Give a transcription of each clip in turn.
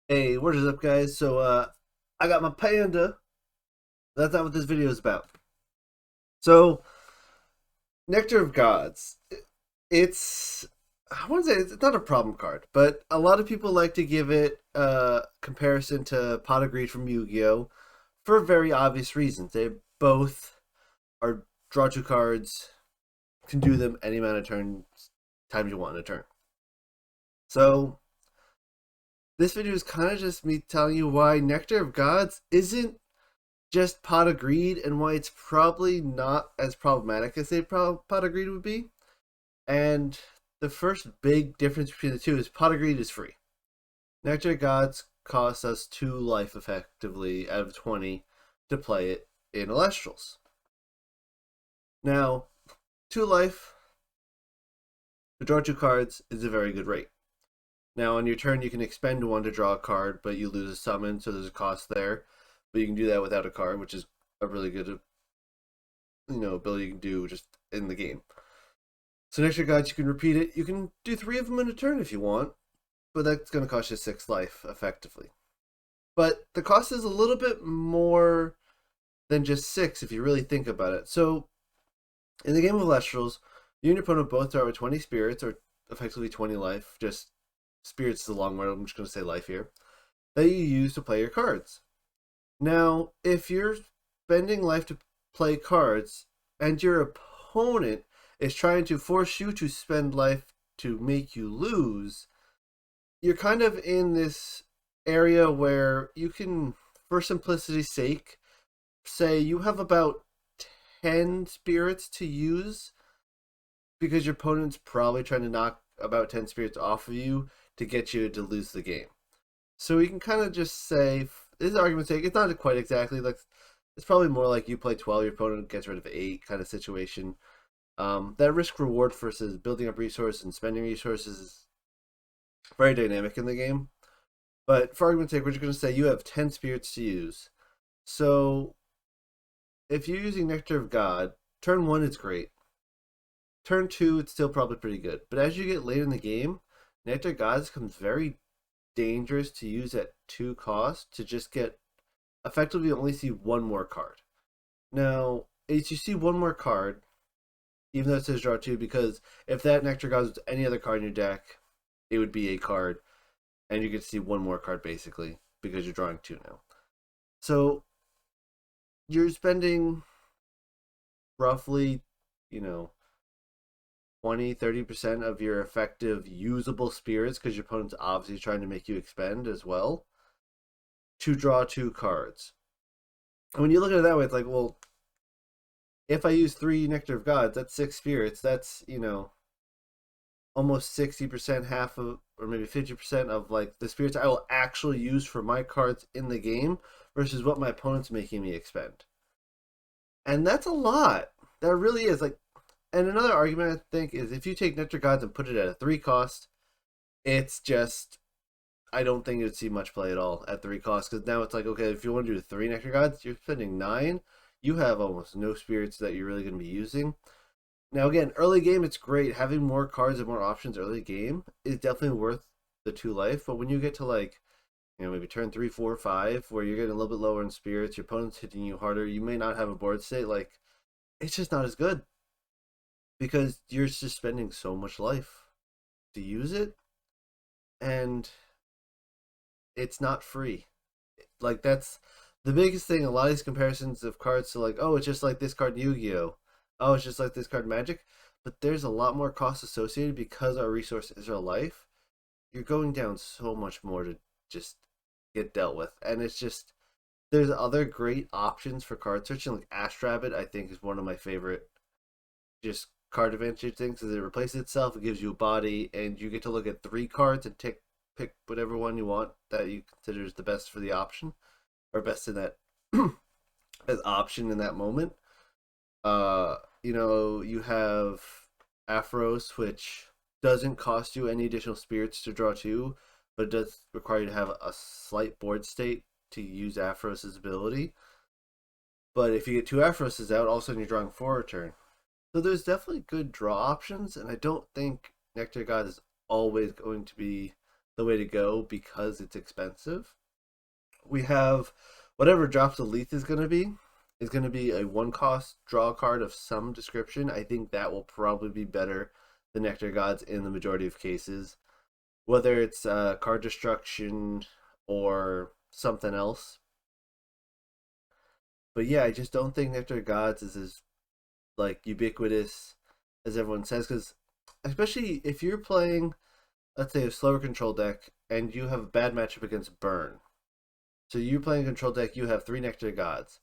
Hey, what is up, guys? I got my panda. That's not what this video is about. So, Nectar of Gods. It's I want to say it's not a problem card, but a lot of people like to give it a comparison to Pot of Greed from Yu-Gi-Oh for very obvious reasons. They both are draw two cards, can do them any amount of times you want in a turn. So, this video is kind of just me telling you why Nectar of Gods isn't just pot of greed and why it's probably not as problematic as pot of greed would be. And the first big difference between the two is pot of greed is free. Nectar Gods costs us 2 life effectively out of 20 to play it in Elestrals. Now, 2 life to draw 2 cards is a very good rate. Now, on your turn, you can expend 1 to draw a card, but you lose a summon, so there's a cost there. But you can do that without a card, which is a really good ability you can do just in the game. So next year, guys, you can repeat it. You can do 3 of them in a turn if you want, but that's going to cost you 6 life effectively. But the cost is a little bit more than just 6 if you really think about it. So in the game of Lestrals, you and your opponent both start with 20 spirits, or effectively 20 life. Just spirits is a long word. I'm just going to say life here. That you use to play your cards. Now, if you're spending life to play cards and your opponent is trying to force you to spend life to make you lose, you're kind of in this area where you can, for simplicity's sake, say you have about 10 spirits to use because your opponent's probably trying to knock about 10 spirits off of you to get you to lose the game. So we can kind of just say, this is argument's sake, it's not quite exactly like, it's probably more like you play 12, your opponent gets rid of 8 kind of situation. That risk reward versus building up resources and spending resources is very dynamic in the game. But for argument's sake, we're just going to say you have 10 spirits to use. So if you're using Nectar of God, turn 1 it's great. Turn 2 it's still probably pretty good. But as you get later in the game, Nectar of God becomes very dangerous to use at 2 cost to just get effectively only see 1 more card. Now, if you see 1 more card, even though it says draw 2, because if that Nectar goes with any other card in your deck, it would be a card, and you get to see 1 more card basically, because you're drawing 2 now. So you're spending roughly, you know, 20-30% of your effective usable spirits, because your opponent's obviously trying to make you expend as well, to draw 2 cards. And when you look at it that way, it's like, well, if I use 3 Nectar of Gods, that's 6 spirits. That's, almost 60%, half of, or maybe 50% of like the spirits I will actually use for my cards in the game versus what my opponent's making me expend. And that's a lot. That really is like, and another argument I think is if you take Nectar Gods and put it at a 3 cost, it's just, I don't think you'd see much play at all at 3 costs, because now it's like, okay, if you want to do 3 Nectar Gods, you're spending 9. You have almost no spirits that you're really going to be using. Now, again, early game, it's great. Having more cards and more options early game is definitely worth the 2 life. But when you get to like, maybe turn 3, 4, 5, where you're getting a little bit lower in spirits, your opponent's hitting you harder, you may not have a board state. Like, it's just not as good because you're just spending so much life to use it, and it's not free. Like, that's the biggest thing. A lot of these comparisons of cards to like, oh, it's just like this card in Yu-Gi-Oh. Oh, it's just like this card in Magic. But there's a lot more cost associated because our resource is our life. You're going down so much more to just get dealt with. And it's just, there's other great options for card searching. Like Ash Rabbit, I think, is one of my favorite just card advantage things, because it replaces itself, it gives you a body, and you get to look at 3 cards and pick whatever one you want that you consider is the best for the option, or best in that as option in that moment. You have Aphros, which doesn't cost you any additional spirits to draw 2, but it does require you to have a slight board state to use Aphros' ability. But if you get 2 Aphros out, all of a sudden you're drawing 4 a turn. So there's definitely good draw options, and I don't think Nectar God is always going to be the way to go because it's expensive. We have whatever Drops of Leaf is going to be a one cost draw card of some description. I think that will probably be better than Nectar Gods in the majority of cases, whether it's card destruction or something else. But yeah, I just don't think Nectar Gods is as like ubiquitous as everyone says, because especially if you're playing, let's say, a slower control deck and you have a bad matchup against Burn. So you're playing a control deck, you have three Nectar Gods.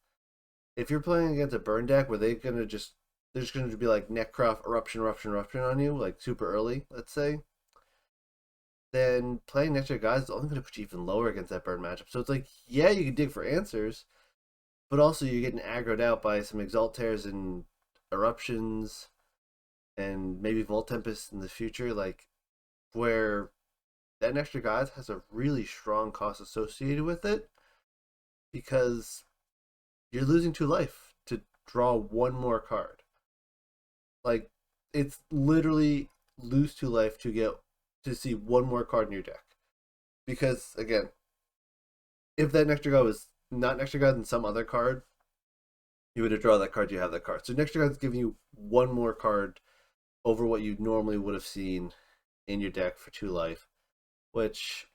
If you're playing against a Burn deck where they're just gonna be like Necroft, Eruption, Eruption, Eruption on you, like super early, let's say, then playing Nectar Gods is only gonna put you even lower against that Burn matchup. So it's like, yeah, you can dig for answers, but also you're getting aggroed out by some Exalt Tears and Eruptions and maybe Volt Tempest in the future, like where that Nectar Gods has a really strong cost associated with it because you're losing two life to draw one more card. Like it's literally lose two life to get to see one more card in your deck. Because again, if that Nectar God was not Nectar God and some other card, you would have drawn that card, you have that card. So Nectar God's giving you one more card over what you normally would have seen in your deck for two life. Which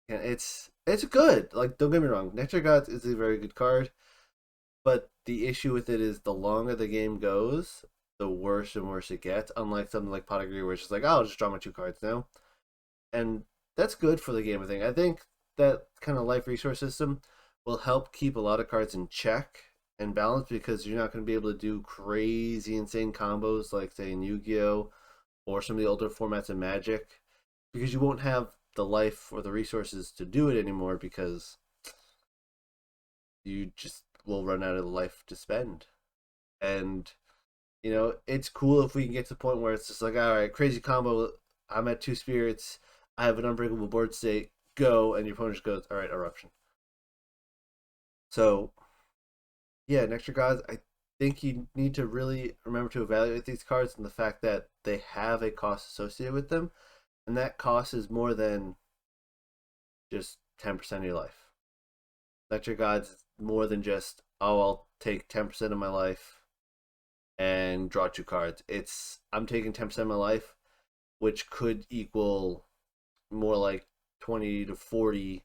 yeah, it's good. Like don't get me wrong, Nectar Gods is a very good card. But the issue with it is the longer the game goes, the worse and worse it gets. Unlike something like Pot of Greed, where it's just like, oh, I'll just draw my two cards now. And that's good for the game, I think. I think that kind of life resource system will help keep a lot of cards in check and balance because you're not going to be able to do crazy, insane combos like, say, in Yu Gi Oh! Or some of the older formats in Magic because you won't have the life or the resources to do it anymore because you just will run out of life to spend. And it's cool if we can get to the point where it's just like, all right, crazy combo. I'm at two spirits. I have an unbreakable board state. Go, and your opponent just goes, all right, eruption. So yeah, Nectar Gods. I think you need to really remember to evaluate these cards and the fact that they have a cost associated with them, and that cost is more than just 10% of your life. Nectar Gods is more than just, oh, I'll take 10% of my life and draw two cards. It's I'm taking 10% of my life, which could equal more like 20 to 40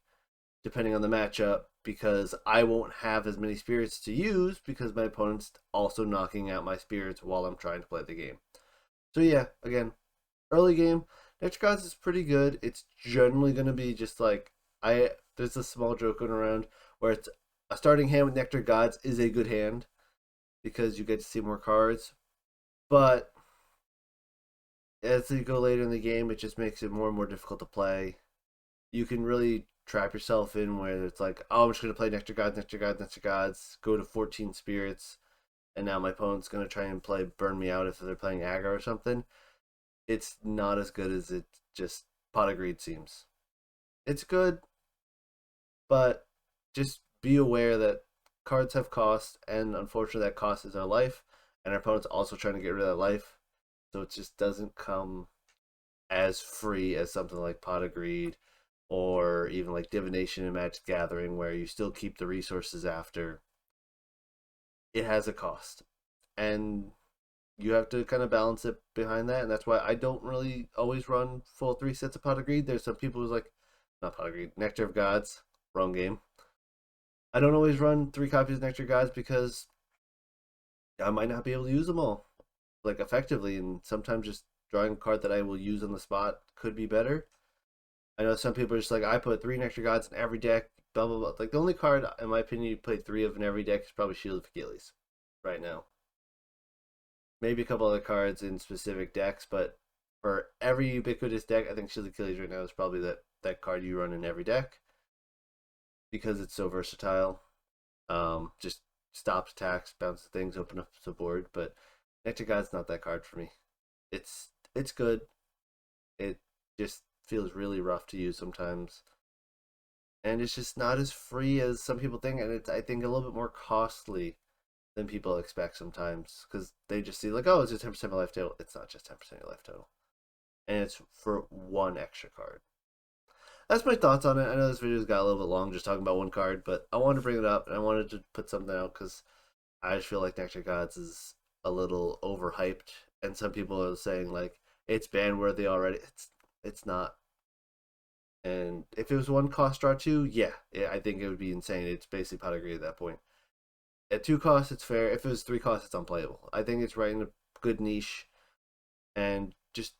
depending on the matchup because I won't have as many spirits to use because my opponent's also knocking out my spirits while I'm trying to play the game. So yeah, again, early game, Nectar Gods is pretty good. It's generally going to be just like there's a small joke going around where it's a starting hand with Nectar Gods is a good hand because you get to see more cards. But as you go later in the game, it just makes it more and more difficult to play. You can really trap yourself in where it's like, oh, I'm just going to play Nectar Gods, Nectar Gods, Nectar Gods, go to 14 spirits, and now my opponent's going to try and play Burn Me Out if they're playing aggro or something. It's not as good as it just Pot of Greed seems. It's good, but just be aware that cards have cost, and unfortunately, that cost is our life, and our opponent's also trying to get rid of that life. So it just doesn't come as free as something like Pot of Greed or even like Divination and Magic Gathering, where you still keep the resources after. It has a cost, and you have to kind of balance it behind that, and that's why I don't really always run full three sets of Pot of Greed. There's some people who's like, not Pot of Greed, Nectar of Gods, wrong game. I don't always run three copies of Nectar of Gods because I might not be able to use them all like effectively, and sometimes just drawing a card that I will use on the spot could be better. I know some people are just like, I put three Nectar Gods in every deck, blah blah blah. Like the only card, in my opinion, you play three of in every deck is probably Shield of Achilles, right now. Maybe a couple other cards in specific decks, but for every ubiquitous deck, I think Shield of Achilles right now is probably that card you run in every deck because it's so versatile. Just stops attacks, bounces things, open up the board. But Nectar God's not that card for me. It's good. It just feels really rough to use sometimes, and it's just not as free as some people think, and it's I think a little bit more costly than people expect sometimes because they just see like, oh, it's just 10% of my life total. It's not just 10% of your life total. and it's for one extra card. That's my thoughts on it. I know this video's got a little bit long just talking about one card, but I wanted to bring it up and I wanted to put something out because I just feel like Nectar Gods is a little overhyped, and some people are saying like it's ban worthy already. It's not. And if it was one cost draw two, yeah, I think it would be insane. It's basically pot of greed at that point. At two costs, it's fair. If it was three costs, it's unplayable. I think it's right in a good niche, and just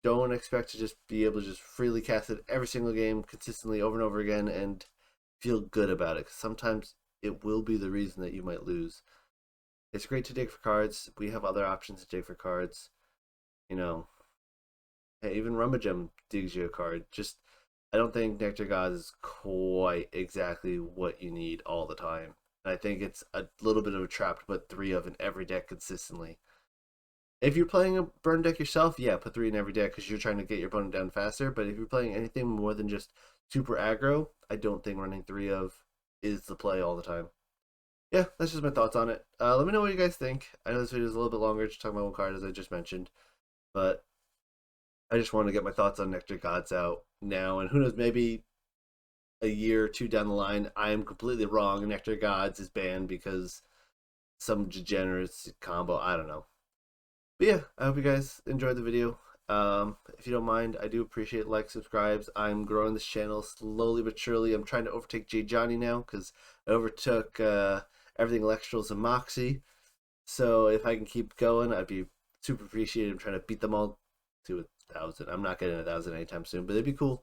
don't expect to just be able to just freely cast it every single game consistently over and over again and feel good about it. Because sometimes it will be the reason that you might lose. It's great to dig for cards. We have other options to dig for cards. You know, hey, even Rummagem digs you a card. Just I don't think Nectar Gods is quite exactly what you need all the time. And I think it's a little bit of a trap to put three of in every deck consistently. If you're playing a burn deck yourself, yeah, put three in every deck because you're trying to get your opponent down faster. But if you're playing anything more than just super aggro, I don't think running three of is the play all the time. Yeah, that's just my thoughts on it. Let me know what you guys think. I know this video is a little bit longer, just talking about one card as I just mentioned, but I just want to get my thoughts on Nectar Gods out now. And who knows, maybe a year or two down the line, I am completely wrong. Nectar Gods is banned because some degenerates combo. I don't know. But yeah, I hope you guys enjoyed the video. If you don't mind, I do appreciate like, subscribes. I'm growing this channel slowly but surely. I'm trying to overtake J Johnny now because I overtook everything Elestrals and Moxie. So if I can keep going, I'd be super appreciated. I'm trying to beat them all to 1,000. I'm not getting 1,000 anytime soon, but it'd be cool.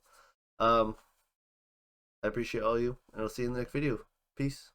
I appreciate all you, and I'll see you in the next video. Peace.